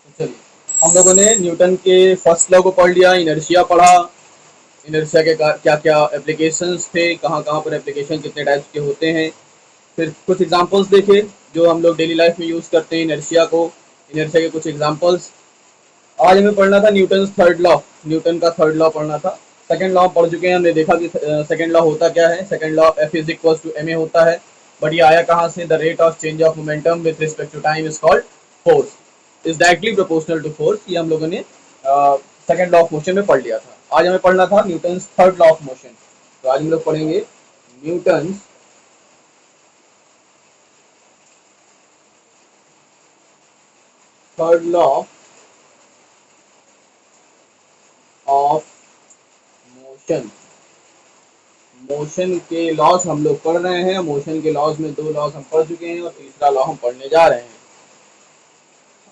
चलिए, हम लोगों ने न्यूटन के फर्स्ट लॉ को पढ़ लिया, इनर्शिया पढ़ा, इनर्शिया के क्या क्या एप्लीकेशंस थे, कहाँ कहाँ पर एप्लीकेशन कितने टाइप्स के होते हैं। फिर कुछ एग्जांपल्स देखे जो हम लोग डेली लाइफ में यूज़ करते हैं इनर्शिया को, इनर्शिया के कुछ एग्जांपल्स। आज हमें पढ़ना था न्यूटन थर्ड लॉ, न्यूटन का थर्ड लॉ पढ़ना था। सेकंड लॉ पढ़ चुके हैं, हमने देखा कि सेकंड लॉ होता क्या है। Second law F is equal to M A होता है, बट ये आया कहाँ से? The rate of change of momentum with respect to time is called force, is directly proportional to force. ये हम लोगों ने सेकंड लॉ ऑफ मोशन में पढ़ लिया था। आज हमें पढ़ना था Newton third law of motion. तो आज हम लोग पढ़ेंगे Newton third law of motion. Motion के लॉज हम लोग पढ़ रहे हैं। मोशन के लॉज में दो लॉज हम पढ़ चुके हैं और तीसरा लॉ हम पढ़ने जा रहे हैं।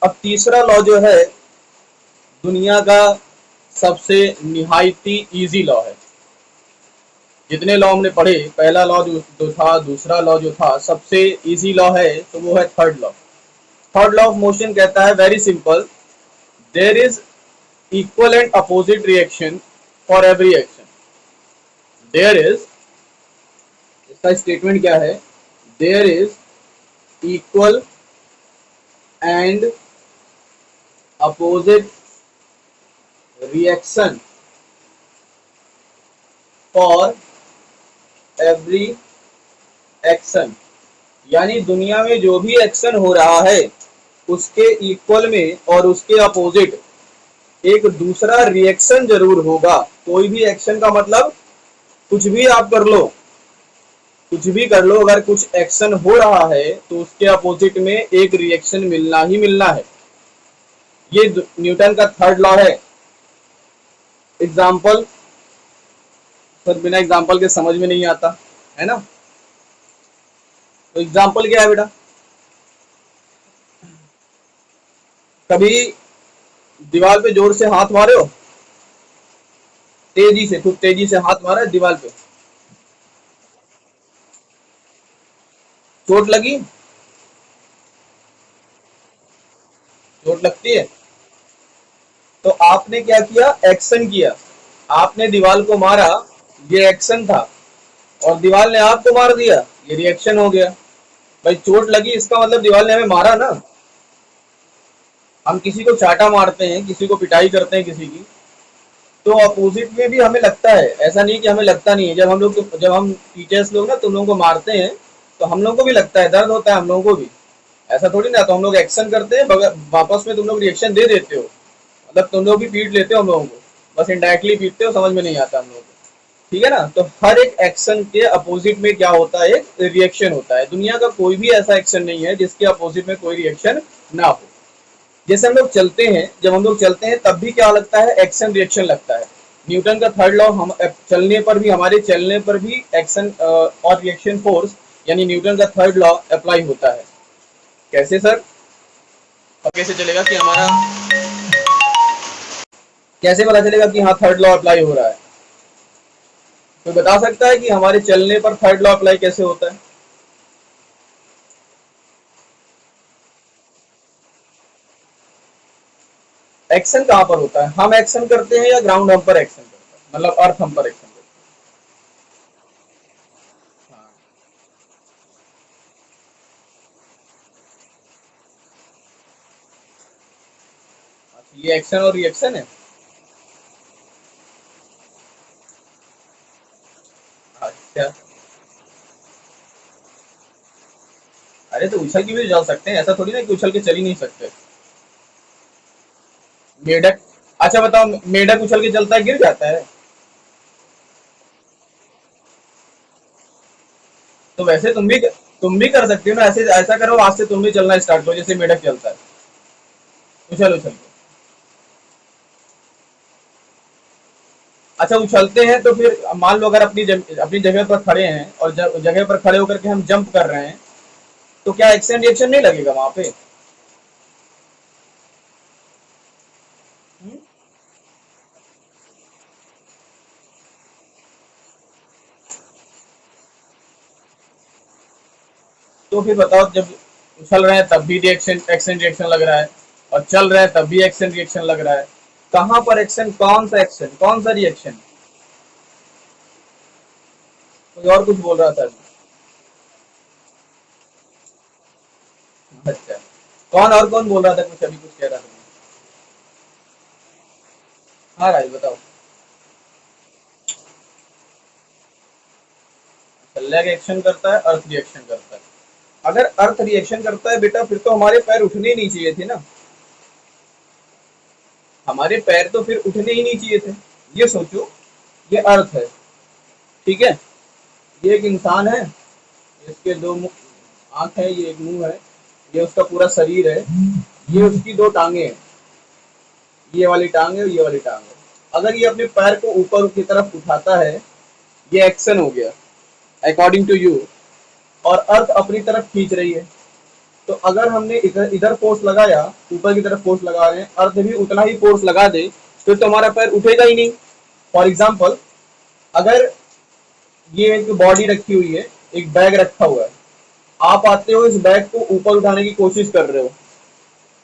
अब तीसरा लॉ जो है दुनिया का सबसे निहायती इजी लॉ है। जितने लॉ हमने पढ़े, पहला लॉ जो था, दूसरा लॉ जो था, सबसे इजी लॉ है तो वो है third law. Third law of motion कहता है very simple, there is equal and opposite reaction for every action. There is, इसका स्टेटमेंट क्या है? There is equal and opposite reaction for every action. यानी दुनिया में जो भी एक्शन हो रहा है उसके इक्वल में और उसके अपोजिट एक दूसरा रिएक्शन जरूर होगा। कोई भी एक्शन का मतलब कुछ भी आप कर लो, कुछ भी कर लो, अगर कुछ एक्शन हो रहा है तो उसके अपोजिट में एक रिएक्शन मिलना ही मिलना है। ये न्यूटन का थर्ड लॉ है। एग्जाम्पल, सर बिना एग्जाम्पल के समझ में नहीं आता है ना। तो एग्जाम्पल क्या है बेटा? कभी दीवार पे जोर से हाथ मारे हो, तेजी से, खूब तेजी से हाथ मारा है दीवार पे, चोट लगी? चोट लगती है। तो आपने क्या किया? एक्शन किया। आपने दीवार को मारा, ये एक्शन था, और दीवार ने आपको मार दिया, ये रिएक्शन हो गया। भाई चोट लगी इसका मतलब दीवार ने हमें मारा ना। हम किसी को चाटा मारते हैं, किसी को पिटाई करते हैं किसी की, तो अपोजिट में भी हमें लगता है, ऐसा नहीं कि हमें लगता नहीं है। जब हम टीचर्स लोग ना तुम लोगों को मारते हैं तो हम लोगों को भी लगता है, दर्द होता है हम लोगों को भी। ऐसा थोड़ी ना, तो हम लोग एक्शन करते हैं, वापस में तुम लोग रिएक्शन दे देते हो, मतलब तुम लोग भी पीट लेते हो हम लोगों को, बस इनडायरेक्टली पीटते हो, समझ में नहीं आता हम लोगों को। ठीक है ना। तो हर एक एक्शन के अपोजिट में क्या होता है? एक रिएक्शन होता है। दुनिया का कोई भी ऐसा एक्शन नहीं है जिसके अपोजिट में कोई रिएक्शन ना हो। जैसे हम लोग चलते हैं, जब हम लोग चलते हैं तब भी क्या लगता है? एक्शन रिएक्शन लगता है। न्यूटन का थर्ड लॉ, हम चलने पर भी, हमारे चलने पर भी एक्शन और रिएक्शन फोर्स, यानी न्यूटन का थर्ड लॉ अप्लाई होता है। कैसे सर? और कैसे चलेगा कि हमारा, कैसे पता चलेगा कि हाँ थर्ड लॉ अप्लाई हो रहा है? कोई बता सकता है कि हमारे चलने पर थर्ड लॉ अप्लाई कैसे होता है? एक्शन कहाँ पर होता है? हम एक्शन करते हैं या ग्राउंड हम पर एक्शन करता है, मतलब अर्थ हम पर एक्शन करता है? हाँ। अच्छा, ये एक्शन और रिएक्शन है। अच्छा, अरे तो उछल के भी चल सकते हैं, ऐसा थोड़ी ना कि उछल के चल ही नहीं सकते। मेढक, अच्छा बताओ, मेढक उछल के चलता है, गिर जाता है? तो वैसे तुम भी कर सकते हो ना। ऐसे ऐसा करो, आज से तुम भी चलना स्टार्ट करो जैसे मेढक चलता है, उछल उछल के। अच्छा उछलते हैं तो फिर मान लो अगर अपनी जगह पर खड़े हैं और जगह पर खड़े होकर के हम जंप कर रहे हैं, तो क्या एक्शन रिएक्शन नहीं लगेगा वहां पे? हम्म? तो फिर बताओ, जब उछल रहे हैं तब भी रिएक्शन, एक्शन रिएक्शन लग रहा है, और चल रहा है तब भी एक्शन रिएक्शन लग रहा है। कहाँ पर एक्शन, कौन सा एक्शन, कौन सा रिएक्शन? कोई और कुछ बोल रहा था अभी। अच्छा, कौन और कौन बोल रहा था कुछ, अभी कुछ कह रहा था? हाँ राज बताओ। लेग एक्शन करता है, अर्थ रिएक्शन करता है। अगर अर्थ रिएक्शन करता है बेटा, फिर तो हमारे पैर उठने ही नहीं चाहिए थे ना। हमारे पैर तो फिर उठने ही नहीं चाहिए थे। ये सोचो, ये अर्थ है, ठीक है। ये एक इंसान है, इसके दो आंख है, ये एक मुंह है, ये उसका पूरा शरीर है, ये उसकी दो टांगे हैं, ये वाली टांग है और ये वाली टांग है। अगर ये अपने पैर को ऊपर की तरफ उठाता है, ये एक्शन हो गया अकॉर्डिंग टू यू। और अर्थ अपनी तरफ खींच रही है। तो अगर हमने इधर इधर फोर्स लगाया, ऊपर की तरफ फोर्स लगा रहे हैं, अर्थ भी उतना ही फोर्स लगा दे, फिर तो हमारा पैर उठेगा ही नहीं। फॉर एग्जाम्पल, अगर ये एक बॉडी रखी हुई है, एक बैग रखा हुआ है, आप आते हो, इस बैग को ऊपर उठाने की कोशिश कर रहे हो,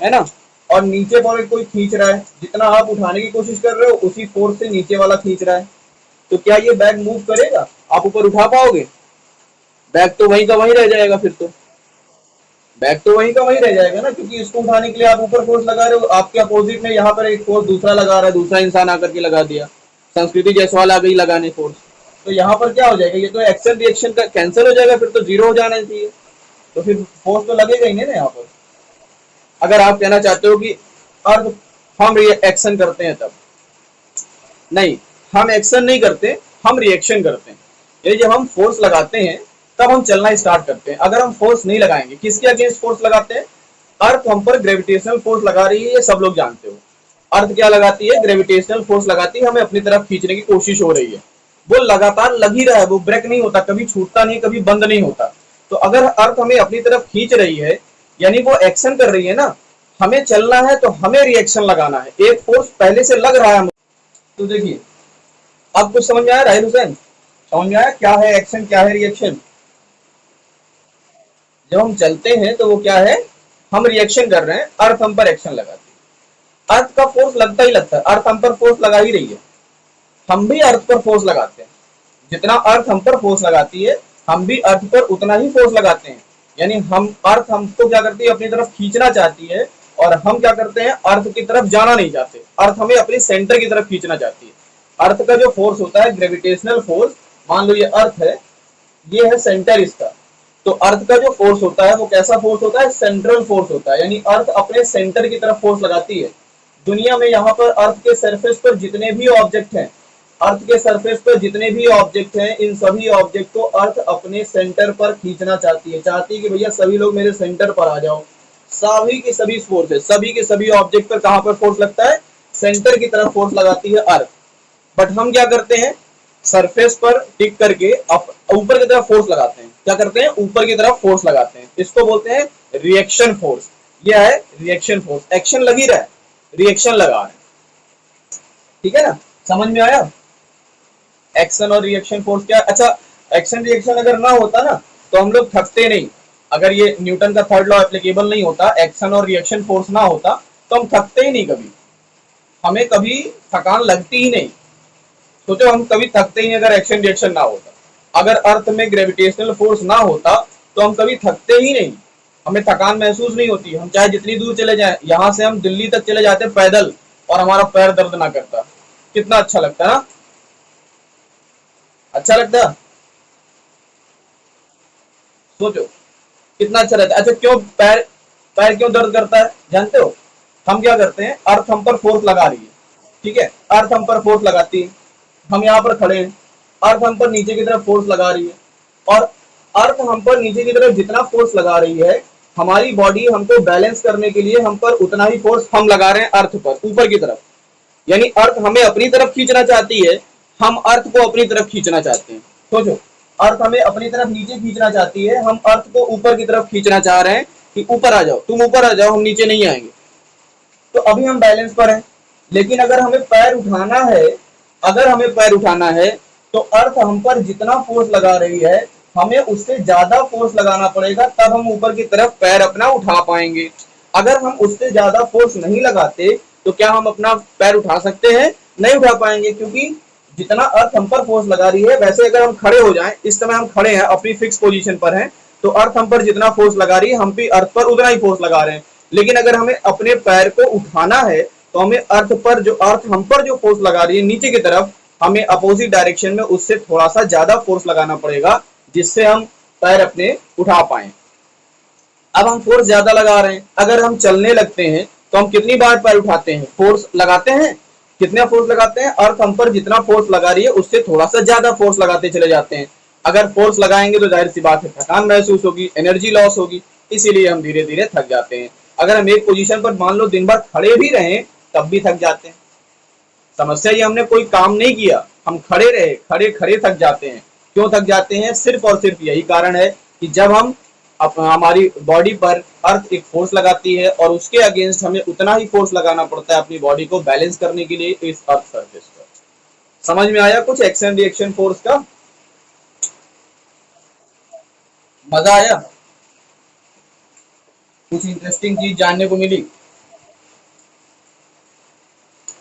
है ना, और नीचे पर कोई खींच रहा है, जितना आप उठाने की कोशिश कर रहे हो उसी फोर्स से नीचे वाला खींच रहा है, तो क्या ये बैग मूव करेगा? आप ऊपर उठा पाओगे? बैग तो वहीं का वहीं रह जाएगा फिर तो। बैग तो वहीं का वहीं रह जाएगा ना, क्योंकि इसको उठाने के लिए आप ऊपर फोर्स लगा रहे हो, आपके अपोजिट में यहाँ पर एक फोर्स दूसरा लगा रहा है, दूसरा इंसान आकर के लगा दिया, संस्कृति जायसवाल आ गई लगाने फोर्स। तो यहाँ पर क्या हो जाएगा, ये तो एक्शन रिएक्शन का कैंसिल हो जाएगा, फिर तो जीरो हो जाना चाहिए। तो फिर फोर्स तो लगेगा ही नहीं ना यहाँ पर। अगर आप कहना चाहते हो कि अर्थ हम एक्शन करते हैं तब, नहीं, हम एक्शन नहीं करते, हम रिएक्शन करते हैं। ये जब हम फोर्स लगाते हैं तब हम चलना स्टार्ट करते हैं। अगर हम फोर्स नहीं लगाएंगे, किसके अगेंस्ट फोर्स लगाते हैं? अर्थ हम पर ग्रेविटेशनल फोर्स लगा रही है, ये सब लोग जानते हो। अर्थ क्या लगाती है? ग्रेविटेशनल फोर्स लगाती है, हमें अपनी तरफ खींचने की कोशिश हो रही है। वो लगातार लग ही रहा है, वो ब्रेक नहीं होता, कभी छूटता नहीं, कभी बंद नहीं होता। तो अगर अर्थ हमें अपनी तरफ खींच रही है, यानी वो एक्शन कर रही है ना, हमें चलना है तो हमें रिएक्शन लगाना है। एक फोर्स पहले से लग रहा है। तो देखिए, अब कुछ समझ में आया राहिल हुसैन? समझ में आया क्या है एक्शन, क्या है रिएक्शन? जब हम चलते हैं तो वो क्या है, हम रिएक्शन कर रहे हैं, अर्थ हम पर एक्शन लगाती है। अर्थ का फोर्स लगता ही लगता है, अर्थ हम पर फोर्स लगा ही रही है, हम भी अर्थ पर फोर्स लगाते हैं। जितना अर्थ हम पर फोर्स लगाती है, हम भी अर्थ पर उतना ही फोर्स लगाते हैं। यानी हम, अर्थ हमको क्या करती है, अपनी तरफ खींचना चाहती है, और हम क्या करते हैं, अर्थ की तरफ जाना नहीं चाहते, अर्थ हमें अपने सेंटर की तरफ खींचना चाहती है। अर्थ का जो फोर्स होता है ग्रेविटेशनल फोर्स, मान लो ये अर्थ है, ये है सेंटर इसका। तो अर्थ का जो फोर्स होता है वो कैसा फोर्स होता है? सेंट्रल फोर्स होता है, यानी अर्थ अपने सेंटर की तरफ फोर्स लगाती है। दुनिया में यहाँ पर अर्थ के सरफेस पर जितने भी ऑब्जेक्ट हैं, अर्थ के सरफेस पर जितने भी ऑब्जेक्ट हैं, इन सभी ऑब्जेक्ट को अर्थ अपने सेंटर पर खींचना चाहती है, चाहती है कि भैया सभी लोग मेरे सेंटर पर आ जाओ। सभी की सभी फोर्स है, सभी के सभी ऑब्जेक्ट पर कहां पर फोर्स लगता है? सेंटर की तरफ फोर्स लगाती है अर्थ। बट हम क्या करते हैं, सरफेस पर टिक करके ऊपर की तरफ फोर्स लगाते हैं। क्या करते हैं? ऊपर की तरफ फोर्स लगाते हैं। इसको बोलते हैं रिएक्शन फोर्स। यह है रिएक्शन फोर्स। एक्शन लग ही रहा है, रिएक्शन लगा है, ठीक है ना? समझ में आया एक्शन और रिएक्शन फोर्स क्या? अच्छा, एक्शन रिएक्शन अगर ना होता ना तो हम लोग थकते नहीं। अगर ये न्यूटन का थर्ड लॉ एप्लीकेबल नहीं होता, एक्शन और रिएक्शन फोर्स ना होता, तो हम थकते ही नहीं कभी, हमें कभी थकान लगती ही नहीं। सोचो, हम कभी थकते ही नहीं अगर एक्शन रिएक्शन ना होता। अगर अर्थ में ग्रेविटेशनल फोर्स ना होता तो हम कभी थकते ही नहीं, हमें थकान महसूस नहीं होती। हम चाहे जितनी दूर चले जाएं, यहां से हम दिल्ली तक चले जाते पैदल और हमारा पैर दर्द ना करता। कितना अच्छा लगता है ना? अच्छा लगता है? सोचो कितना अच्छा रहता है। अच्छा, क्यों पैर पैर क्यों दर्द करता है जानते हो? हम क्या करते हैं, अर्थ हम पर फोर्स लगा रही है, ठीक है, अर्थ हम पर फोर्स लगाती है, हम यहाँ पर खड़े हैं, अर्थ हम पर नीचे की तरफ फोर्स लगा रही है, और अर्थ हम पर नीचे की तरफ जितना फोर्स लगा रही है, हमारी बॉडी हमको बैलेंस करने के लिए हम पर उतना ही फोर्स हम लगा रहे हैं अर्थ पर, ऊपर की तरफ। यानी अर्थ हमें अपनी तरफ खींचना चाहती है, हम अर्थ को अपनी तरफ खींचना चाहते हैं। सोचो, अर्थ हमें अपनी तरफ नीचे खींचना चाहती है, हम अर्थ को ऊपर की तरफ खींचना चाह रहे हैं कि ऊपर आ जाओ, तुम ऊपर आ जाओ, हम नीचे नहीं आएंगे। तो अभी हम बैलेंस पर हैं। लेकिन अगर हमें पैर उठाना है, अगर हमें पैर उठाना है, तो अर्थ हम पर जितना फोर्स लगा रही है, हमें उससे ज्यादा फोर्स लगाना पड़ेगा, तब हम ऊपर की तरफ पैर अपना उठा पाएंगे। अगर हम उससे ज्यादा फोर्स नहीं लगाते तो क्या हम अपना पैर उठा सकते हैं? नहीं उठा पाएंगे, क्योंकि जितना अर्थ हम पर फोर्स लगा रही है, वैसे अगर हम खड़े हो जाएं, इस समय हम खड़े हैं, अपनी फिक्स पोजीशन पर हैं, तो अर्थ हम पर जितना फोर्स लगा रही है, हम भी अर्थ पर उतना ही फोर्स लगा रहे हैं। लेकिन अगर हमें अपने पैर को उठाना है, तो हमें अर्थ हम पर जो फोर्स लगा रही है नीचे की तरफ, हमें अपोजिट डायरेक्शन में उससे थोड़ा सा ज्यादा फोर्स लगाना पड़ेगा, जिससे हम पैर अपने उठा पाए। अब हम फोर्स ज्यादा लगा रहे हैं, अगर हम चलने लगते हैं तो हम कितनी बार पैर उठाते हैं? फोर्स लगाते हैं, कितना फोर्स लगाते हैं? अर्थ हम पर जितना फोर्स लगा रही है उससे थोड़ा सा ज्यादा फोर्स लगाते चले जाते हैं। अगर फोर्स लगाएंगे तो जाहिर सी बात है थकान महसूस होगी, एनर्जी लॉस होगी, इसीलिए हम धीरे धीरे थक जाते हैं। अगर हम एक पोजीशन पर मान लो दिन भर खड़े भी रहें तब भी थक जाते हैं। समस्या ये हमने कोई काम नहीं किया, हम खड़े रहे, खड़े खड़े थक जाते हैं। क्यों थक जाते हैं? सिर्फ और सिर्फ यही कारण है कि जब हम हमारी बॉडी पर अर्थ एक फोर्स लगाती है और उसके अगेंस्ट हमें उतना ही फोर्स लगाना पड़ता है अपनी बॉडी को बैलेंस करने के लिए इस अर्थ सरफेस पर। समझ में आया कुछ एक्शन रिएक्शन फोर्स का? मजा आया? कुछ इंटरेस्टिंग चीज जानने को मिली?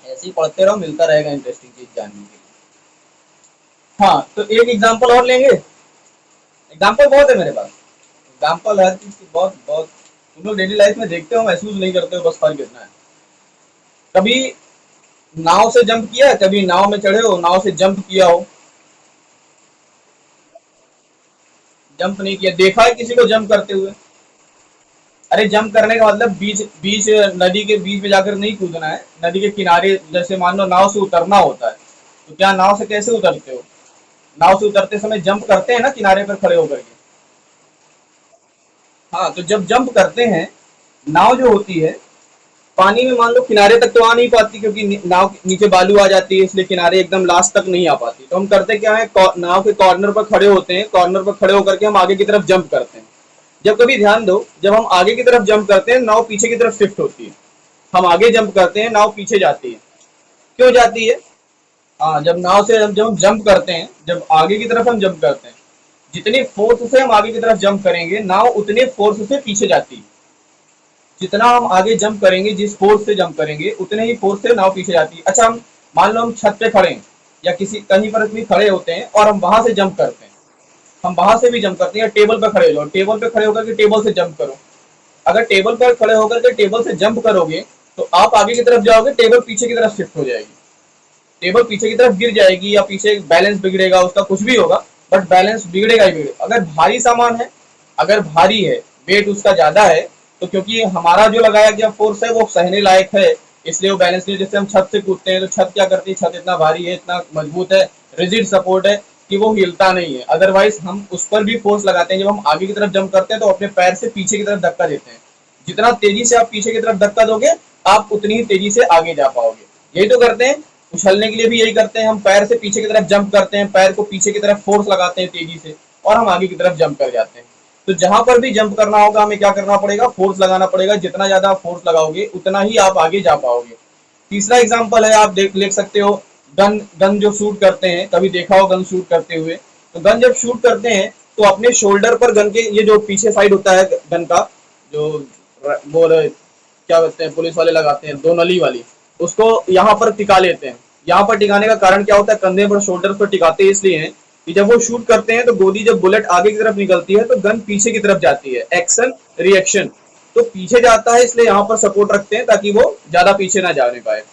ऐसे ही पढ़ते रहो, मिलता रहेगा इंटरेस्टिंग चीज जानने के लिए। हाँ, तो एक एग्जांपल और लेंगे। एग्जांपल बहुत है मेरे पास, एग्जांपल हर चीज की बहुत बहुत। तुम लोग डेली लाइफ में देखते हो, महसूस नहीं करते हो, बस फर्क इतना है। कभी नाव से जंप किया है? कभी नाव में चढ़े हो, नाव से जंप किया हो? जंप नहीं किया। देखा है किसी को जंप करते हुए? अरे जंप करने का मतलब बीच बीच नदी के बीच में जाकर नहीं कूदना है, नदी के किनारे, जैसे मान लो नाव से उतरना होता है, तो क्या नाव से कैसे उतरते हो? नाव से उतरते समय जंप करते हैं ना, किनारे पर खड़े होकर के। हाँ, तो जब जंप करते हैं, नाव जो होती है पानी में मान लो किनारे तक तो आ नहीं पाती, क्योंकि नाव नीचे बालू आ जाती है, इसलिए किनारे एकदम लास्ट तक नहीं आ पाती। तो हम करते क्या है, नाव के कॉर्नर पर खड़े होते हैं, कॉर्नर पर खड़े होकर के हम आगे की तरफ जंप करते हैं। जब कभी ध्यान दो, जब हम आगे की तरफ जंप करते हैं, नाव पीछे की तरफ शिफ्ट होती है। हम आगे जंप करते हैं, नाव पीछे जाती है। क्यों जाती है? हाँ, जब नाव से जब हम जंप करते हैं, जब आगे की तरफ हम जंप करते हैं, जितनी फोर्स से हम आगे की तरफ जंप करेंगे, नाव उतने फोर्स से पीछे जाती है। जितना हम आगे जंप करेंगे, जिस फोर्स से जंप करेंगे, उतने ही फोर्स से नाव पीछे जाती है। अच्छा, हम मान लो हम छत पे खड़े हैं या किसी कहीं पर भी खड़े होते हैं और हम वहां से जंप करते हैं, हम वहां से भी जंप करते हैं। टेबल पे खड़े हो जाओ, टेबल पे खड़े होकर के टेबल से जंप करो। अगर टेबल पर खड़े होकर के टेबल से जंप करोगे तो आप आगे की तरफ जाओगे, टेबल पीछे की तरफ शिफ्ट हो जाएगी, टेबल पीछे की तरफ गिर जाएगी, या पीछे बैलेंस बिगड़ेगा, उसका कुछ भी होगा, बट बैलेंस बिगड़ेगा ही बिगड़ेगा। अगर भारी सामान है, अगर भारी है, वेट उसका ज्यादा है, तो क्योंकि हमारा जो लगाया गया फोर्स है वो सहने लायक है, इसलिए वो बैलेंस नहीं। जैसे हम छत से कूदते हैं, तो छत क्या करती है, छत इतना भारी है, इतना मजबूत है, रिजिड सपोर्ट है कि वो हिलता नहीं है। अदरवाइज हम उस पर भी फोर्स लगाते हैं। जब हम आगे की तरफ जंप करते हैं तो अपने पैर से पीछे की तरफ धक्का देते हैं। जितना तेजी से आप पीछे की तरफ धक्का दोगे, आप उतनी ही तेजी से आगे जा पाओगे। यही तो करते हैं, उछलने के लिए भी यही करते हैं, हम पैर से पीछे की तरफ जंप करते हैं, पैर को पीछे की तरफ फोर्स लगाते हैं तेजी से, और हम आगे की तरफ जंप कर जाते हैं। तो जहां पर भी जंप करना होगा, हमें क्या करना पड़ेगा, फोर्स लगाना पड़ेगा। जितना ज्यादा फोर्स लगाओगे उतना ही आप आगे जा पाओगे। तीसरा एग्जांपल है, आप देख सकते हो, गन गन जो शूट करते हैं, कभी देखा हो गन शूट करते हुए? तो गन जब शूट करते हैं तो अपने शोल्डर पर गन के ये जो पीछे साइड होता है गन का, जो वो क्या बोलते हैं पुलिस वाले लगाते हैं, दो नली वाली, उसको यहाँ पर टिका लेते हैं। यहाँ पर टिकाने का कारण क्या होता है, कंधे पर, शोल्डर पर टिकाते हैं इसलिए है कि जब वो शूट करते हैं तो गोली, जब बुलेट आगे की तरफ निकलती है तो गन पीछे की तरफ जाती है। एक्शन रिएक्शन, तो पीछे जाता है, इसलिए यहाँ पर सपोर्ट रखते हैं ताकि वो ज्यादा पीछे ना जाने पाए।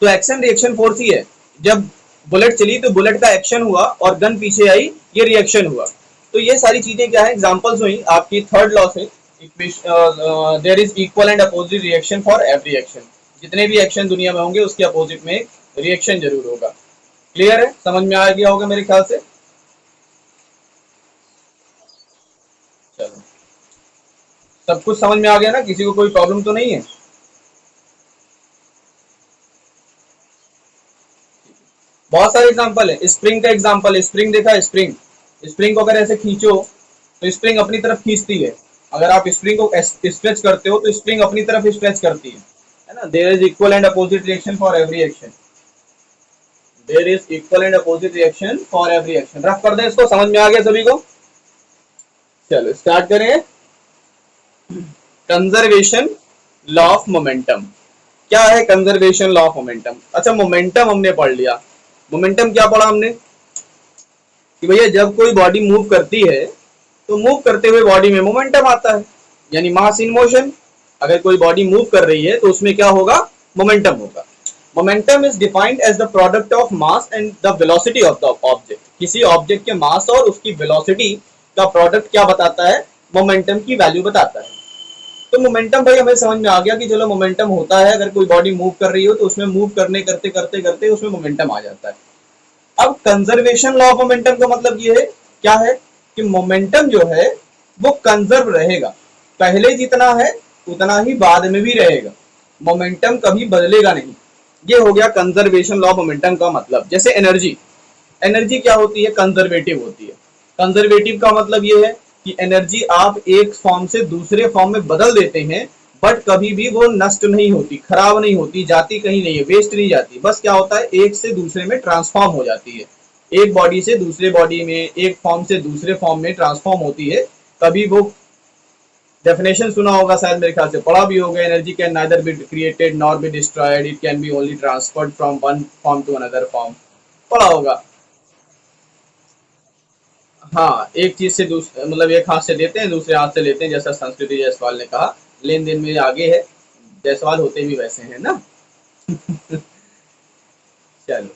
तो एक्शन रिएक्शन फोर्स ही है। जब बुलेट चली तो बुलेट का एक्शन हुआ और गन पीछे आई, ये रिएक्शन हुआ। तो ये सारी चीजें क्या है, एग्जांपल्स हुई आपकी थर्ड लॉ से। There is equal and opposite reaction for every action. जितने भी एक्शन दुनिया में होंगे उसके अपोजिट में एक रिएक्शन जरूर होगा। क्लियर है? समझ में आ गया होगा मेरे ख्याल से। चलो, सब कुछ समझ में आ गया ना? किसी को कोई प्रॉब्लम तो नहीं है? बहुत सारे एग्जांपल है। स्प्रिंग का एग्जांपल है, स्प्रिंग देखा है? स्प्रिंग, स्प्रिंग को अगर ऐसे खींचो तो स्प्रिंग अपनी तरफ खींचती है। अगर आप स्प्रिंग को स्ट्रेच करते हो तो स्प्रिंग अपनी तरफ स्ट्रेच करती है ना। There is equal and opposite reaction for every action. There is equal and opposite reaction for every action. Rough कर दें इसको, समझ में आ गया सभी को? चलो स्टार्ट करें। Conservation law of momentum. क्या है कंजर्वेशन लॉ ऑफ मोमेंटम? अच्छा, मोमेंटम हमने पढ़ लिया। मोमेंटम क्या पढ़ा हमने कि भैया जब कोई बॉडी मूव करती है तो मूव करते हुए बॉडी में मोमेंटम आता है, यानी मास इन मोशन। अगर कोई बॉडी मूव कर रही है तो उसमें क्या होगा? मोमेंटम होगा। Momentum is defined as the product of mass and the velocity of the object. किसी ऑब्जेक्ट के मास और उसकी वेलोसिटी का प्रोडक्ट क्या बताता है? मोमेंटम की वैल्यू बताता है। तो मोमेंटम भाई हमें समझ में आ गया कि चलो मोमेंटम होता है, अगर कोई बॉडी मूव कर रही हो तो उसमें मूव करने करते करते करते उसमें मोमेंटम आ जाता है। अब कंजर्वेशन लॉ ऑफ मोमेंटम का मतलब ये है, क्या है कि मोमेंटम जो है वो कंजर्व रहेगा, पहले जितना है उतना ही बाद में भी रहेगा, मोमेंटम कभी बदलेगा नहीं। ये हो गया कंजर्वेशन लॉ ऑफ मोमेंटम का मतलब। जैसे एनर्जी, एनर्जी क्या होती है? कंजर्वेटिव होती है। कंजर्वेटिव का मतलब ये है कि एनर्जी आप एक फॉर्म से दूसरे फॉर्म में बदल देते हैं, बट कभी भी वो नष्ट नहीं होती, खराब नहीं होती, जाती कहीं नहीं है, वेस्ट नहीं जाती। बस क्या होता है, एक से दूसरे में ट्रांसफॉर्म हो जाती है, एक बॉडी से दूसरे बॉडी में, एक फॉर्म से दूसरे फॉर्म में ट्रांसफॉर्म होती है। कभी वो डेफिनेशन सुना होगा शायद, मेरे ख्याल से पढ़ा भी होगा, energy can neither be created nor be destroyed, it can be only transferred from one form to another form. पढ़ा होगा। हाँ, एक चीज से दूसरे, मतलब एक हाथ से देते हैं दूसरे हाथ से लेते हैं, जैसा संस्कृति जायसवाल ने कहा। लेन देन में आगे है, जायसवाल होते भी वैसे हैं ना। चलो,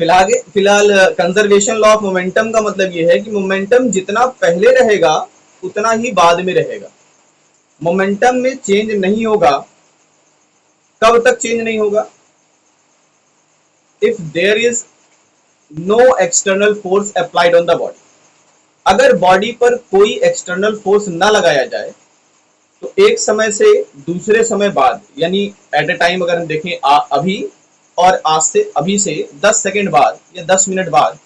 फिलहाल कंजर्वेशन लॉ ऑफ मोमेंटम का मतलब ये है कि मोमेंटम जितना पहले रहेगा उतना ही बाद में रहेगा। मोमेंटम में चेंज नहीं होगा। कब तक चेंज नहीं होगा? If there is no external force applied on the body. अगर बॉडी पर कोई एक्सटर्नल फोर्स ना लगाया जाए तो एक समय से दूसरे समय बाद, यानी एट ए टाइम अगर हम देखें अभी और आज से अभी से 10 सेकेंड बाद या 10 मिनट बाद,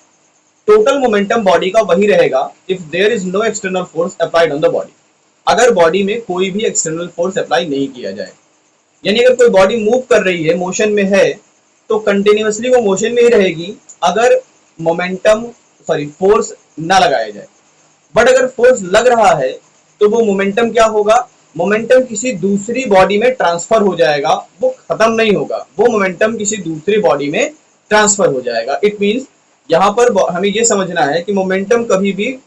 टोटल मोमेंटम बॉडी का वही रहेगा if there is no external force applied on the body. अगर बॉडी में कोई भी एक्सटर्नल फोर्स अप्लाई नहीं किया जाए, यानी अगर कोई बॉडी मूव कर रही है, मोशन में है, तो कंटिन्यूअसली वो मोशन में ही रहेगी अगर मोमेंटम फोर्स ना लगाया जाए। बट अगर फोर्स लग रहा है तो वो मोमेंटम क्या होगा? मोमेंटम किसी दूसरी बॉडी में ट्रांसफर हो जाएगा, वो खत्म नहीं होगा, वो मोमेंटम किसी दूसरी बॉडी में ट्रांसफर हो जाएगा। इट मीन्स यहाँ पर हमें ये समझना है कि मोमेंटम कभी भी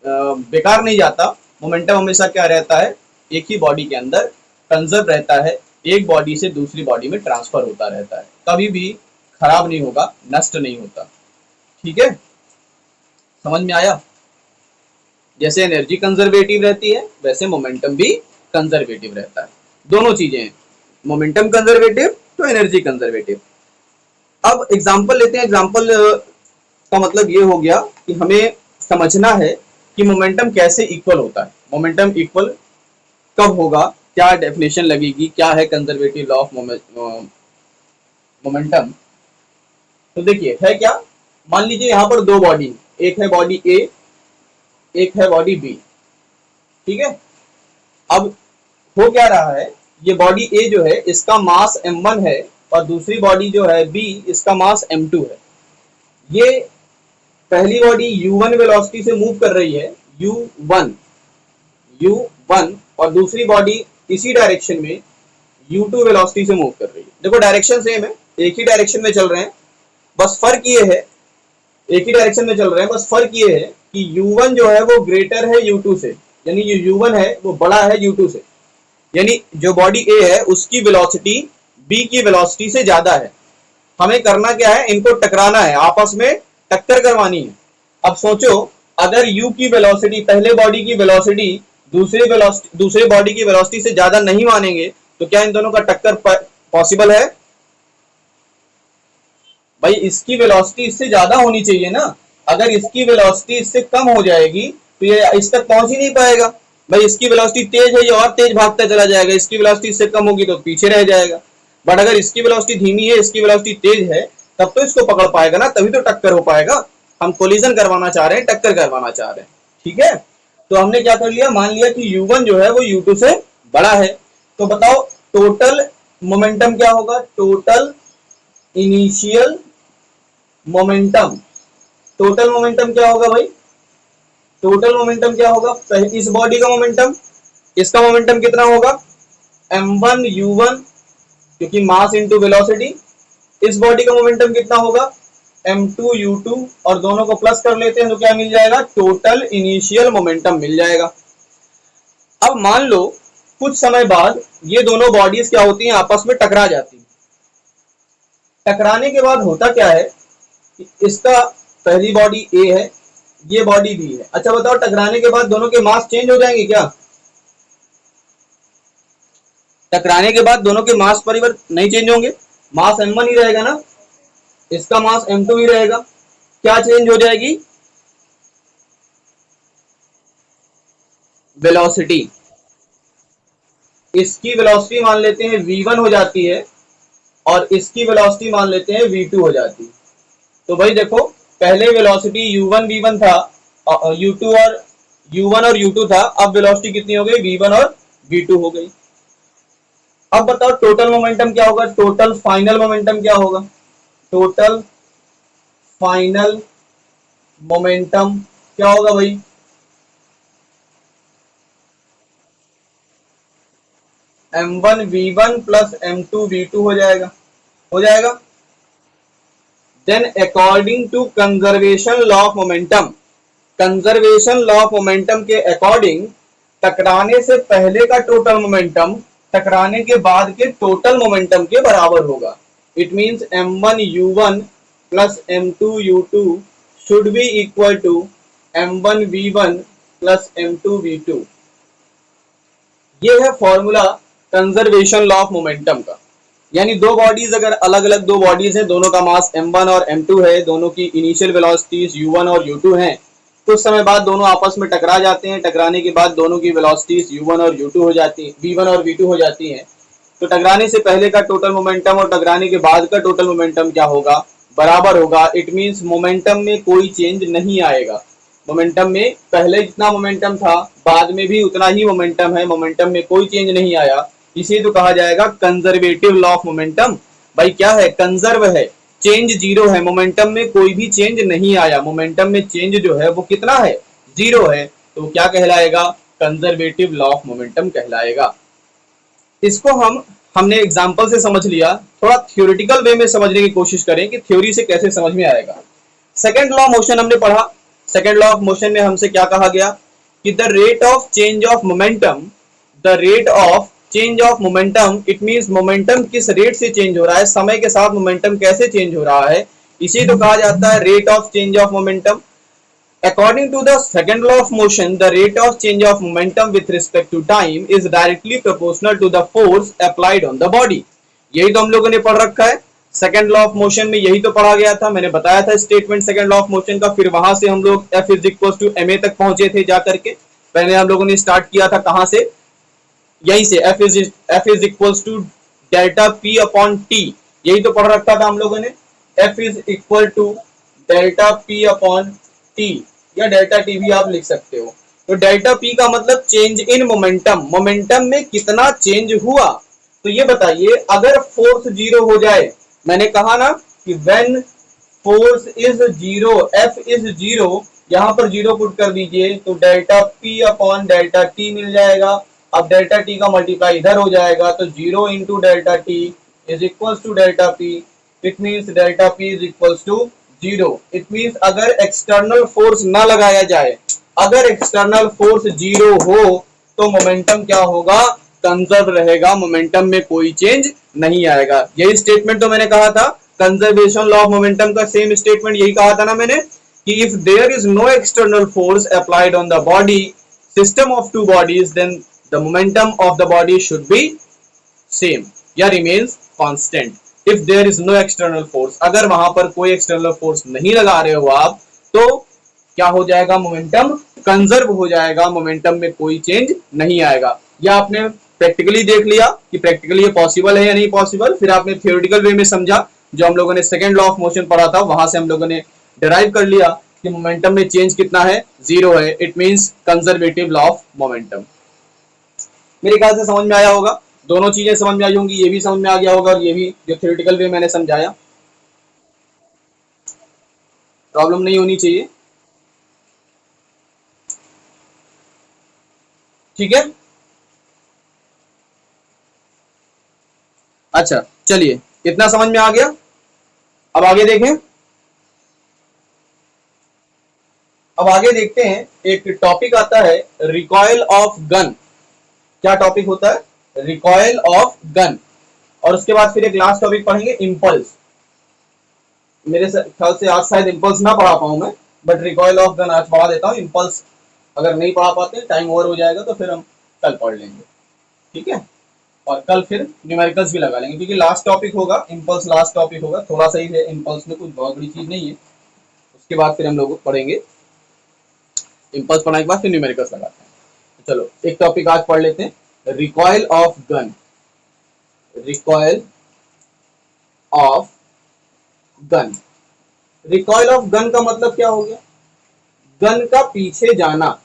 बेकार नहीं जाता। मोमेंटम हमेशा क्या रहता है? एक ही बॉडी के अंदर कंजर्व रहता है, एक बॉडी से दूसरी बॉडी में ट्रांसफर होता रहता है, कभी भी खराब नहीं होगा, नष्ट नहीं होता। ठीक है, समझ में आया? जैसे एनर्जी कंजर्वेटिव रहती है वैसे मोमेंटम भी कंजर्वेटिव रहता है। दोनों चीजें हैं, मोमेंटम कंजर्वेटिव तो एनर्जी कंजर्वेटिव। अब एग्जांपल लेते हैं। एग्जांपल का मतलब ये हो गया कि हमें समझना है कि मोमेंटम कैसे इक्वल होता है। मोमेंटम इक्वल कब होगा, क्या डेफिनेशन लगेगी, क्या है कंजर्वेटिव लॉ ऑफ मोमेंटम। तो देखिए है क्या, मान लीजिए यहाँ पर दो बॉडी, एक है बॉडी ए, एक है बॉडी बी। ठीक है, अब हो क्या रहा है, ये बॉडी ए जो है इसका मास m1 है और दूसरी बॉडी जो है बी इसका मास m2 है। ये पहली बॉडी u1 वेलोसिटी से मूव कर रही है, u1 और दूसरी बॉडी इसी डायरेक्शन में u2 वेलोसिटी से मूव कर रही है। देखो डायरेक्शन सेम है, एक ही डायरेक्शन में चल रहे हैं, बस फर्क ये है, एक ही डायरेक्शन में चल रहे हैं, बस फर्क ये है कि u1 जो है वो ग्रेटर है u2 से, यानी जो u1 है वो बड़ा है u2 से, यानी जो बॉडी A है उसकी वेलोसिटी B की वेलोसिटी से ज्यादा है। हमें करना क्या है, इनको टकराना है, आपस में टक्कर करवानी है। अब सोचो अगर U की वेलोसिटी, पहले बॉडी की वेलोसिटी दूसरे बॉडी की वेलोसिटी से ज्यादा नहीं मानेंगे तो क्या इन दोनों का टक्कर पॉसिबल है? भाई इसकी वेलोसिटी इससे ज्यादा होनी चाहिए ना। अगर इसकी वेलोसिटी इससे कम हो जाएगी तो ये इस तक पहुंच ही नहीं पाएगा। भाई इसकी वेलोसिटी तेज है, ये और तेज भागता चला जाएगा, इसकी वेलोसिटी इससे कम होगी तो पीछे रह जाएगा। बट अगर इसकी वेलोसिटी धीमी है, इसकी वेलोसिटी तेज है, तब तो इसको पकड़ पाएगा ना, तभी तो टक्कर हो पाएगा। हम कोलिजन करवाना चाह रहे हैं, टक्कर करवाना चाह रहे हैं। ठीक है, तो हमने क्या कर लिया, मान लिया कि u1 जो है वो u2 से बड़ा है। तो बताओ टोटल मोमेंटम क्या होगा? Total initial momentum, total momentum क्या होगा भाई? टोटल मोमेंटम क्या होगा? इस बॉडी का मोमेंटम इसका मोमेंटम कितना होगा, m1u1, क्योंकि मास इंटू वेलोसिटी। इस बॉडी का मोमेंटम कितना होगा, m2u2, और दोनों को प्लस कर लेते हैं तो क्या मिल जाएगा, टोटल इनिशियल मोमेंटम मिल जाएगा। अब मान लो कुछ समय बाद ये दोनों बॉडीज क्या होती हैं, आपस में टकरा जाती हैं। टकराने के बाद होता क्या है, इसका पहली बॉडी ए है, ये बॉडी बी है। अच्छा बताओ, टकराने के बाद दोनों के मास चेंज हो जाएंगे क्या, टकराने के बाद दोनों के मास परिवर्तन नहीं चेंज होंगे, मास m1 ही रहेगा ना, इसका मास m2 ही रहेगा। क्या चेंज हो जाएगी, वेलोसिटी। इसकी वेलोसिटी मान लेते हैं v1 हो जाती है, और इसकी वेलोसिटी मान लेते हैं v2 हो जाती है। तो भाई देखो, पहले वेलोसिटी u1 v1 था, u2 और u1 और u2 था, अब वेलोसिटी कितनी हो गई, v1 और v2 हो गई। अब बताओ टोटल मोमेंटम क्या होगा, टोटल फाइनल मोमेंटम क्या होगा, टोटल फाइनल मोमेंटम क्या होगा भाई, m1 v1 plus m2 v2 हो जाएगा, हो जाएगा। Then according to conservation law of momentum, conservation law of momentum के अकॉर्डिंग टकराने से पहले का टोटल मोमेंटम टकराने के बाद के टोटल मोमेंटम के बराबर होगा। It means m1u1 plus m2u2 should be equal to m1v1 plus m2v2। ये है formula conservation law of momentum का। यानी दो बॉडीज, अगर अलग अलग दो बॉडीज हैं, दोनों का मास m1 और m2 है, दोनों की इनिशियल वेलोसिटीज u1 और u2 हैं, कुछ समय बाद दोनों आपस में टकरा जाते हैं, टकराने के बाद दोनों की वेलोसिटीज u1 और u2 हो जाती हैं, v1 और v2 हो जाती हैं। तो टकराने से पहले का टोटल मोमेंटम और टकराने के बाद का टोटल मोमेंटम क्या होगा, बराबर होगा। इट मींस मोमेंटम में कोई चेंज नहीं आएगा। मोमेंटम में पहले जितना मोमेंटम था, बाद में भी उतना ही मोमेंटम है, मोमेंटम में कोई चेंज नहीं आया। इसे तो कहा जाएगा कंजर्वेटिव लॉ ऑफ मोमेंटम। भाई क्या है, कंजर्व है, चेंज जीरो है, मोमेंटम में कोई भी चेंज नहीं आया, मोमेंटम में चेंज जो है वो कितना है, जीरो है। तो क्या कहलाएगा, कंजर्वेटिव लॉ ऑफ मोमेंटम कहलाएगा। इसको हमने एग्जांपल से समझ लिया, थोड़ा थ्योरेटिकल वे में समझने की कोशिश करें कि थ्योरी से कैसे समझ में आएगा। सेकंड लॉ ऑफ मोशन हमने पढ़ा। सेकंड लॉ ऑफ मोशन में हमसे क्या कहा गया कि the rate of change of momentum, the rate of change of momentum, it means momentum किस रेट से चेंज हो रहा है, समय के साथ मोमेंटम कैसे चेंज हो रहा है, इसी तो कहा जाता है rate of change of momentum. According to the second law of motion, the rate of change of momentum with respect to time is directly proportional to the force applied on the body। यही तो हम लोगों ने पढ़ रखा है, second law of motion में यही तो पढ़ा गया था, मैंने बताया था statement second law of motion का। फिर वहां से हम लोग F is equal to ma तक पहुंचे थे जाकर के। पहले हम लोगों ने स्टार्ट किया था कहां से, यहीं से, F is equal to delta P upon T, यही तो पढ़ रखा था हम लोगों ने। F is equal to delta P upon T, या डेल्टा T भी आप लिख सकते हो। तो डेल्टा P का मतलब चेंज इन मोमेंटम, मोमेंटम में कितना चेंज हुआ। तो ये बताइए, अगर फोर्स जीरो हो जाए, मैंने कहा ना कि when force is zero, F is zero, यहां पर जीरो पुट कर दीजिए तो delta P upon delta T मिल जाएगा। अब डेल्टा T का मल्टीप्लाई इधर हो जाएगा, तो zero into delta T is equal to delta P। It means delta P is equal to zero. It means अगर एक्सटर्नल फोर्स ना लगाया जाए, अगर एक्सटर्नल फोर्स जीरो हो, तो मोमेंटम क्या होगा, कंजर्व रहेगा, मोमेंटम में कोई चेंज नहीं आएगा। यही स्टेटमेंट तो मैंने कहा था, कंजर्वेशन लॉ ऑफ मोमेंटम का सेम स्टेटमेंट यही कहा था ना मैंने, कि if there is no external force applied on the body system of two bodies, then the momentum of the body should be same या remains constant. If there is no external force, अगर वहां पर कोई external force नहीं लगा रहे हो आप, तो क्या हो जाएगा, मोमेंटम कंजर्व हो जाएगा, मोमेंटम में कोई चेंज नहीं आएगा। या आपने प्रैक्टिकली देख लिया कि प्रैक्टिकली ये पॉसिबल है या नहीं पॉसिबल, फिर आपने थ्योरेटिकल वे में समझा, जो हम लोगों ने सेकंड लॉ ऑफ मोशन पढ़ा था, वहां से हम लोगों ने डिराइव कर लिया कि मोमेंटम में चेंज कितना है, जीरो है। It means conservative law of momentum. मेरे ख्याल से समझ में आया होगा, दोनों चीजें समझ में आई होंगी, ये भी समझ में आ गया होगा और ये भी, जो थ्योरेटिकल वे मैंने समझाया। प्रॉब्लम नहीं होनी चाहिए, ठीक है। अच्छा चलिए, इतना समझ में आ गया। अब आगे देखें, अब आगे देखते हैं, एक टॉपिक आता है रिकॉइल ऑफ गन। क्या टॉपिक होता है? Recoil of gun. और उसके बाद फिर एक लास्ट टॉपिक पढ़ेंगे, इम्पल्स। मेरे ख्याल से आज शायद इम्पल्स ना पढ़ा पाऊं मैं, बट रिकॉइल ऑफ गन आज पढ़ा देता हूँ। इम्पल्स अगर नहीं पढ़ा पाते, टाइम ओवर हो जाएगा, तो फिर हम कल पढ़ लेंगे, ठीक है। और कल फिर न्यूमेरिकल्स भी लगा लेंगे, क्योंकि लास्ट टॉपिक होगा इम्पल्स, लास्ट टॉपिक होगा, थोड़ा सा ही है इम्पल्स में, कुछ बहुत बड़ी चीज नहीं है। उसके बाद फिर हम लोग पढ़ेंगे इम्पल्स, पढ़ने के बाद फिर न्यूमेरिकल्स लगाते हैं। तो चलो एक टॉपिक आज पढ़ लेते हैं, recoil of gun. Recoil of gun. Recoil of gun का मतलब क्या हो गया? गन का पीछे जाना।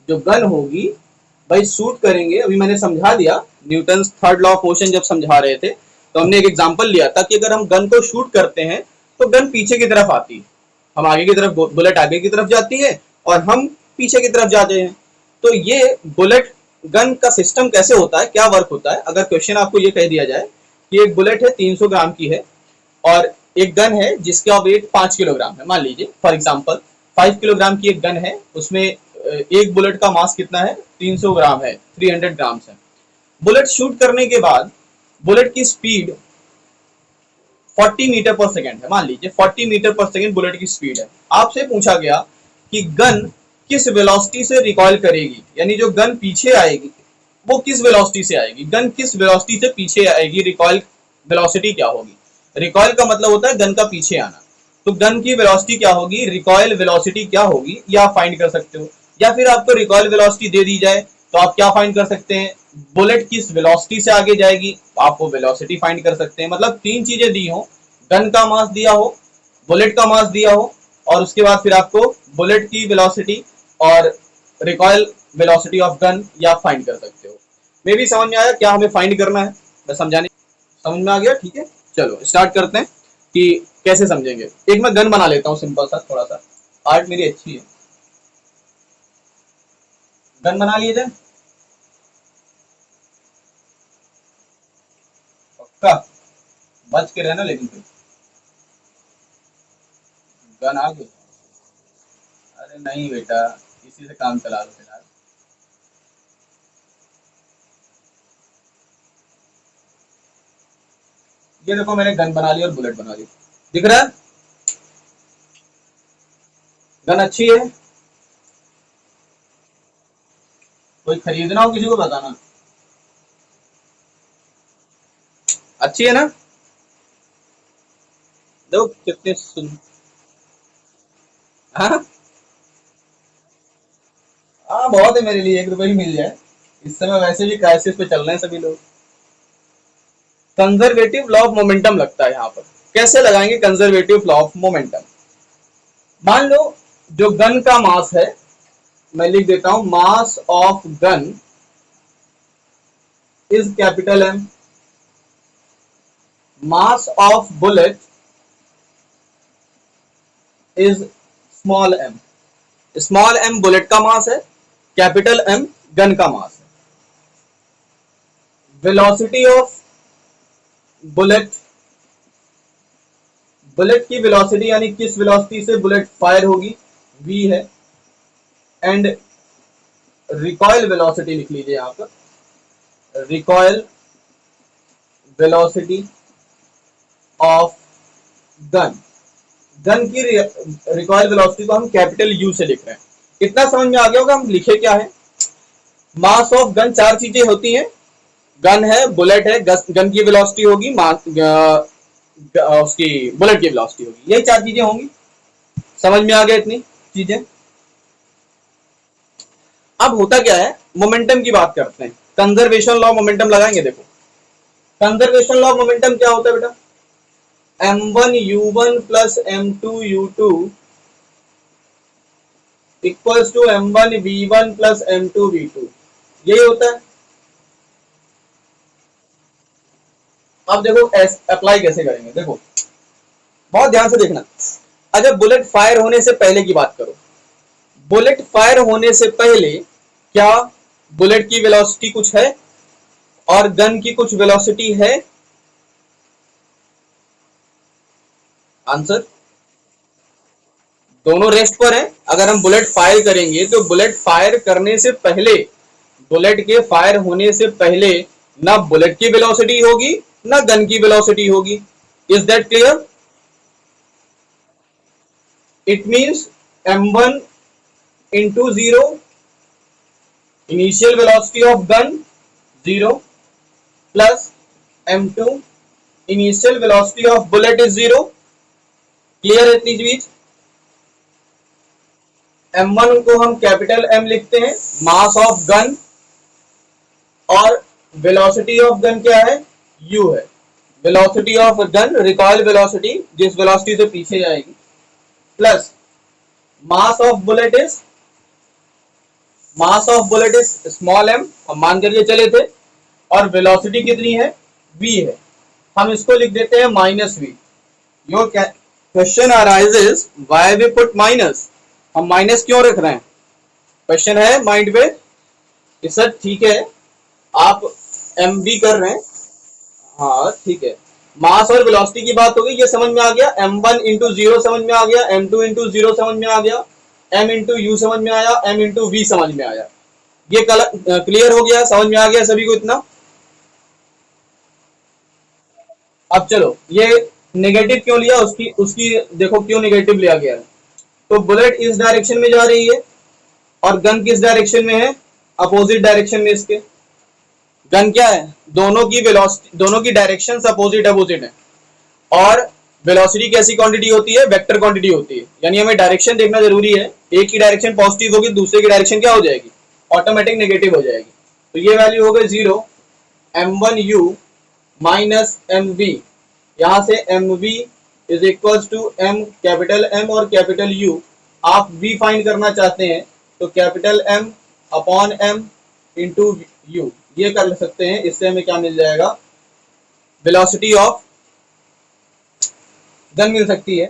जो गन होगी भाई, शूट करेंगे, अभी मैंने समझा दिया, Newton third law of motion जब समझा रहे थे तो हमने एक एग्जांपल लिया था कि अगर हम गन को शूट करते हैं तो गन पीछे की तरफ आती है, हम आगे की तरफ, बुलेट आगे की तरफ जाती है और हम पीछे की तरफ जाते हैं। तो ये बुलेट गन का सिस्टम कैसे होता है, क्या वर्क होता है? अगर क्वेश्चन आपको ये कह दिया जाए कि एक बुलेट है 300 ग्राम की है और एक गन है जिसका वेट 5 किलोग्राम है, मान लीजिए फॉर एग्जांपल 5 किलोग्राम की एक गन है, उसमें एक बुलेट का मास कितना है? 300 ग्राम है, 300 ग्राम है। बुलेट शूट करने के बाद बुलेट की स्पीड 40 मीटर पर सेकंड है, मान लीजिए 40 मीटर पर सेकंड बुलेट की स्पीड है। आपसे पूछा गया कि गन किस वेलोसिटी से रिकॉइल करेगी, यानी जो गन पीछे आएगी वो किस वेलोसिटी से आएगी, गन किस वेलोसिटी से पीछे आएगी, रिकॉइल वेलोसिटी क्या होगी। रिकॉइल का मतलब होता है गन का पीछे आना, तो गन की वेलोसिटी क्या होगी, रिकॉइल वेलोसिटी क्या होगी, ये आप फाइंड कर सकते हो। या फिर आपको रिकॉइल वेलोसिटी दे दी जाए तो आप क्या फाइंड कर सकते हैं, बुलेट किस वेलोसिटी से आगे जाएगी, आप वो वेलोसिटी फाइंड कर सकते हैं। मतलब तीन चीजें दी हो, गन का मास दिया हो, बुलेट का मास दिया हो, और उसके बाद फिर आपको बुलेट की वेलोसिटी और रिकॉइल वेलोसिटी ऑफ गन या फाइंड कर सकते हो। मे भी समझ में आया क्या हमें फाइंड करना है, मैं समझाने, समझ में आ गया? ठीक है, चलो स्टार्ट करते हैं कि कैसे समझेंगे। एक मैं गन बना लेता हूँ सिंपल सा, थोड़ा सा आर्ट मेरी अच्छी है। गन बना लिए जाए, पक्का बच के रहना, लेकिन फिर गन आ गई। अरे नहीं बेटा, इसी से काम चला लो फिलहाल। ये देखो मैंने गन बना ली और बुलेट बना ली, दिख रहा है? गन अच्छी है, कोई खरीदना हो किसी को बताना। अच्छी है ना? देखो कितने सुन, हाँ हाँ बहुत है मेरे लिए, 1 रुपए ही मिल जाए। इस समय वैसे भी क्राइसिस पे चल रहे हैं सभी लोग। कंजर्वेटिव लॉ ऑफ मोमेंटम लगता है यहाँ पर। कैसे लगाएंगे कंजर्वेटिव लॉ ऑफ मोमेंटम? मान लो जो गन का मास है, मैं लिख देता हूं, mass of gun is capital M, mass of bullet is small M. Small M bullet का मास है, कैपिटल एम गन का मास है। वेलोसिटी ऑफ बुलेट, बुलेट की वेलोसिटी यानी किस वेलोसिटी से बुलेट फायर होगी, v है। एंड रिकॉइल वेलोसिटी लिख लीजिए यहां पर, recoil velocity of gun. Gun की रिकॉइल वेलोसिटी को हम कैपिटल यू से लिख रहे हैं। इतना समझ में आ गया होगा हम लिखे क्या है। मास ऑफ गन, चार चीजें होती हैं, गन है, बुलेट है, गन की वेलोसिटी होगी, उसकी बुलेट की वेलोसिटी होगी, यही चार चीजें होंगी। समझ में आ गया इतनी चीजें? अब होता क्या है, मोमेंटम की बात करते हैं, कंजर्वेशन लॉ मोमेंटम लगाएंगे। देखो कंजर्वेशन लॉ मोमेंटम क्या होता है बेटा, m1u1 plus m2u2 equals to m1v1 plus m2v2, यही होता है। अब देखो अप्लाई कैसे करेंगे, देखो बहुत ध्यान से देखना। अगर बुलेट फायर होने से पहले की बात करो, बुलेट फायर होने से पहले क्या बुलेट की वेलोसिटी कुछ है और गन की कुछ वेलोसिटी है? आंसर दोनों रेस्ट पर है। अगर हम बुलेट फायर करेंगे तो बुलेट फायर करने से पहले, बुलेट के फायर होने से पहले ना बुलेट की वेलोसिटी होगी ना गन की वेलोसिटी होगी। Is that clear? It means m1 into 0, initial velocity of gun 0, plus m2 initial velocity of bullet is 0। Clear है इतनी चीज? m1 को हम कैपिटल M लिखते हैं, मास ऑफ गन, और वेलोसिटी ऑफ गन क्या है? u है। Velocity of gun, recoil velocity, जिस वेलोसिटी से पीछे जाएगी, plus mass of bullet is small m, हम मान करके चले थे, और वेलोसिटी कितनी है? v है। हम इसको लिख देते हैं -v। Your question arises why we put minus. हम माइनस क्यों रख रहे हैं? क्वेश्चन है माइंड पे कि सर ठीक है आप mv कर रहे हैं, हाँ ठीक है, मास और वेलोसिटी की बात हो गई, ये समझ में आ गया। m1 into 0 समझ में आ गया, m2 into 0 समझ में आ गया, m into u समझ में आया, m into v समझ में आया। ये क्लियर हो गया, समझ में आ गया सभी को इतना? अब चलो, ये नेगेटिव क्यों लिया, उसकी उसकी देखो क्यों नेगेटिव लिया गया है। तो बुलेट इस डायरेक्शन में जा रही है और गन किस डायरेक्शन में है? अपोजिट डायरेक्शन में इसके। गन क्या है? दोनों की वेलोसिटी, दोनों की डायरेक्शन अपोजिट है, और वेलोसिटी कैसी क्वांटिटी होती है? वेक्टर क्वांटिटी होती है। यानी हमें डायरेक्शन देखना जरूरी है, एक की डायरेक्शन पॉजिटिव होगी, दूसरे की डायरेक्शन क्या हो जाएगी? ऑटोमेटिक नेगेटिव हो जाएगी। तो ये वैल्यू हो गई 0, m1u माइनस mv। यहां से mv is equal to m capital M और कैपिटल U। आप v फाइंड करना चाहते हैं तो capital M upon M into U ये कर सकते हैं। इससे हमें क्या मिल जाएगा? वेलोसिटी ऑफ गन मिल सकती है।